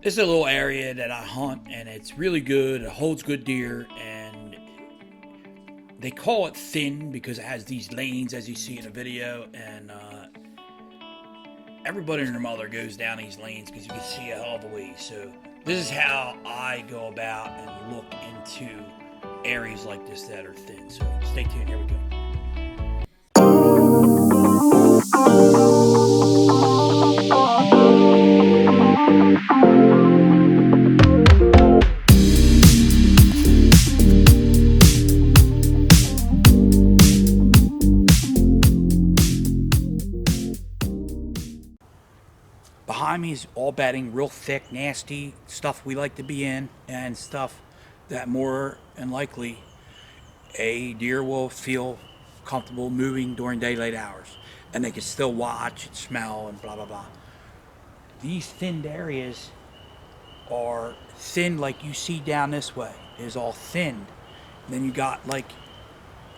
This is a little area that I hunt, and it's really good. It holds good deer, and they call it thin because it has these lanes, as you see in the video. And everybody and their mother goes down these lanes because you can see a hell of a way. So this is how I go about and look into areas like this that are thin. So stay tuned. Here we go. Behind me is all bedding, real thick, nasty stuff we like to be in, and stuff that more than likely a deer will feel comfortable moving during daylight hours, and they can still watch and smell and blah blah blah. These thinned areas are thin like you see down this way. It is all thinned. And then you got like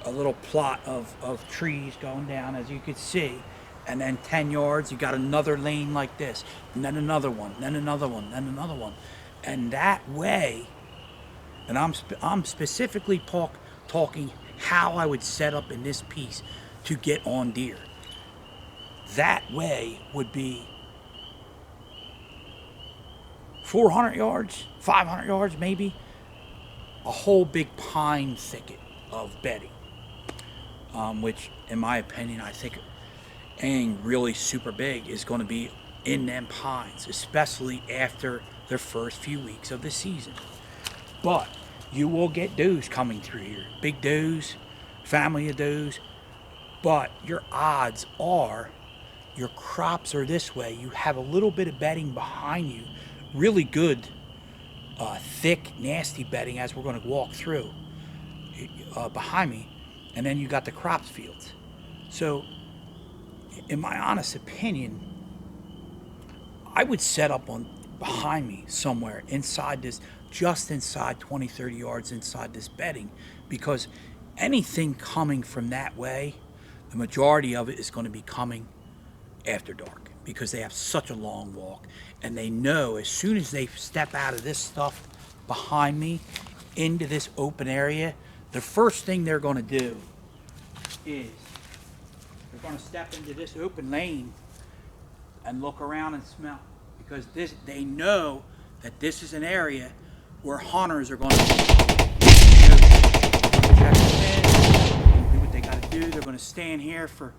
a little plot of trees going down, as you could see, and then 10 yards you got another lane like this, and then another one, then another one, then another one. And that way, and I'm specifically talking how I would set up in this piece to get on deer. That way would be 400 yards, 500 yards maybe, a whole big pine thicket of bedding, which in my opinion, I think anything really super big is going to be in them pines, especially after their first few weeks of the season. But you will get does coming through here, big does, family of does, but your odds are your crops are this way. You have a little bit of bedding behind you, really good, thick, nasty bedding, as we're going to walk through behind me, and then you got the crops fields. So in my honest opinion, I would set up on behind me somewhere inside this, just inside 20, 30 yards inside this bedding, because anything coming from that way, the majority of it is going to be coming after dark, because they have such a long walk, and they know as soon as they step out of this stuff behind me into this open area, the first thing they're going to do is they're going to step into this open lane and look around and smell, because they know that this is an area where hunters are going to check in, do what they got to do. They're going to stand here for,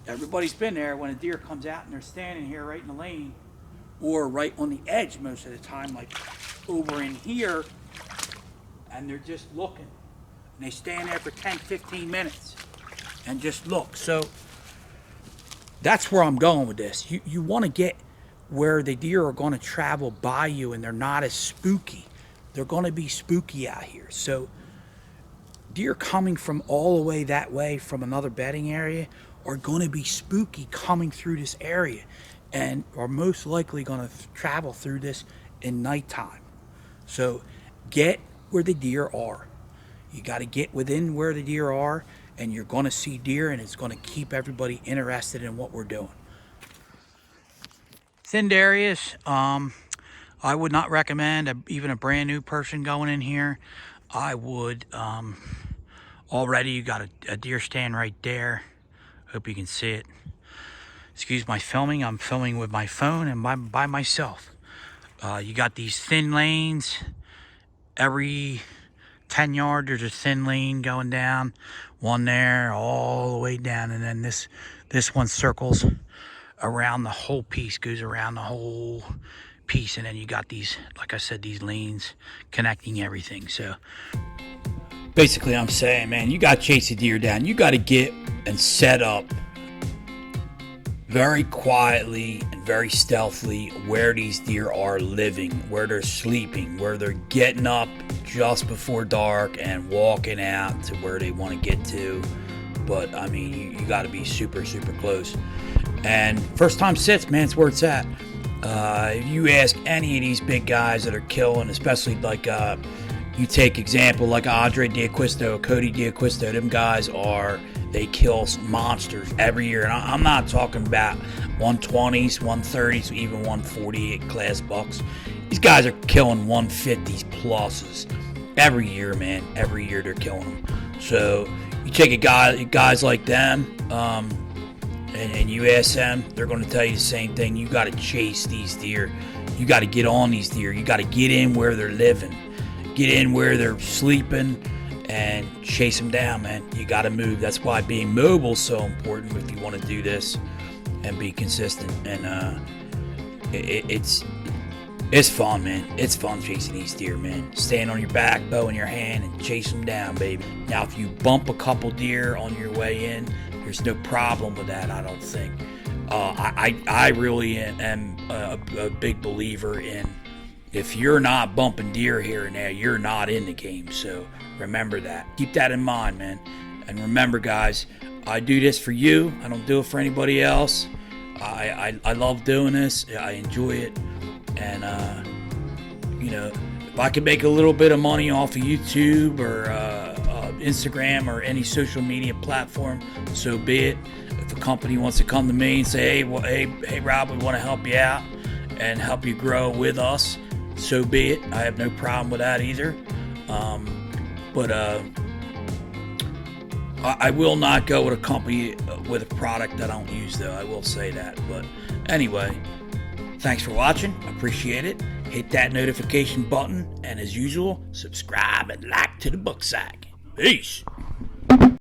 everybody's been there when a deer comes out and they're standing here right in the lane or right on the edge most of the time, like over in here, and they're just looking. And they stand there for 10, 15 minutes and just look. So that's where I'm going with this. You want to get where the deer are going to travel by you and they're not as spooky. They're going to be spooky out here. So deer coming from all the way that way from another bedding area are going to be spooky coming through this area, and are most likely going to travel through this in nighttime. So get where the deer are. You got to get within where the deer are, and you're going to see deer, and it's going to keep everybody interested in what we're doing. Thinned areas, I would not recommend even a brand new person going in here. I would, already you got a deer stand right there. Hope you can see it. Excuse my filming. I'm filming with my phone and by myself. You got these thin lanes. Every 10 yards there's a thin lane going down. One there all the way down, and then this one circles around the whole piece, goes around the whole piece, and then you got these, like I said, these lanes connecting everything. So basically I'm saying, man, you got to chase the deer down. You got to get and set up very quietly and very stealthily where these deer are living, where they're sleeping, where they're getting up just before dark and walking out to where they want to get to. But I mean, you got to be super, super close. And first time sits, man, it's where it's at. If you ask any of these big guys that are killing, especially like you take example like Andre D'Acquisto, Cody D'Acquisto, them guys they kill monsters every year. And I'm not talking about 120s, 130s, even 148 class bucks. These guys are killing 150s pluses every year, man. Every year they're killing them. So you take guys like them, and you ask them, they're going to tell you the same thing. You got to chase these deer. You got to get on these deer. You got to get in where they're living, get in where they're sleeping, and chase them down, man. You got to move. That's why being mobile is so important if you want to do this and be consistent. And it's fun, man. It's fun chasing these deer, man. Stand on your back, bow in your hand, and chase them down, baby. Now, if you bump a couple deer on your way in, there's no problem with that, I don't think. I really am a big believer in, if you're not bumping deer here and there, you're not in the game. So remember that. Keep that in mind, man. And remember, guys, I do this for you. I don't do it for anybody else. I love doing this. I enjoy it. And, if I can make a little bit of money off of YouTube or Instagram or any social media platform, so be it. If a company wants to come to me and say, hey, Rob, we want to help you out and help you grow with us, so be it. I have no problem with that either. But I will not go with a company with a product that I don't use, though. I will say that. But anyway, thanks for watching. Appreciate it. Hit that notification button. And as usual, subscribe and like to the Book Sack. Peace.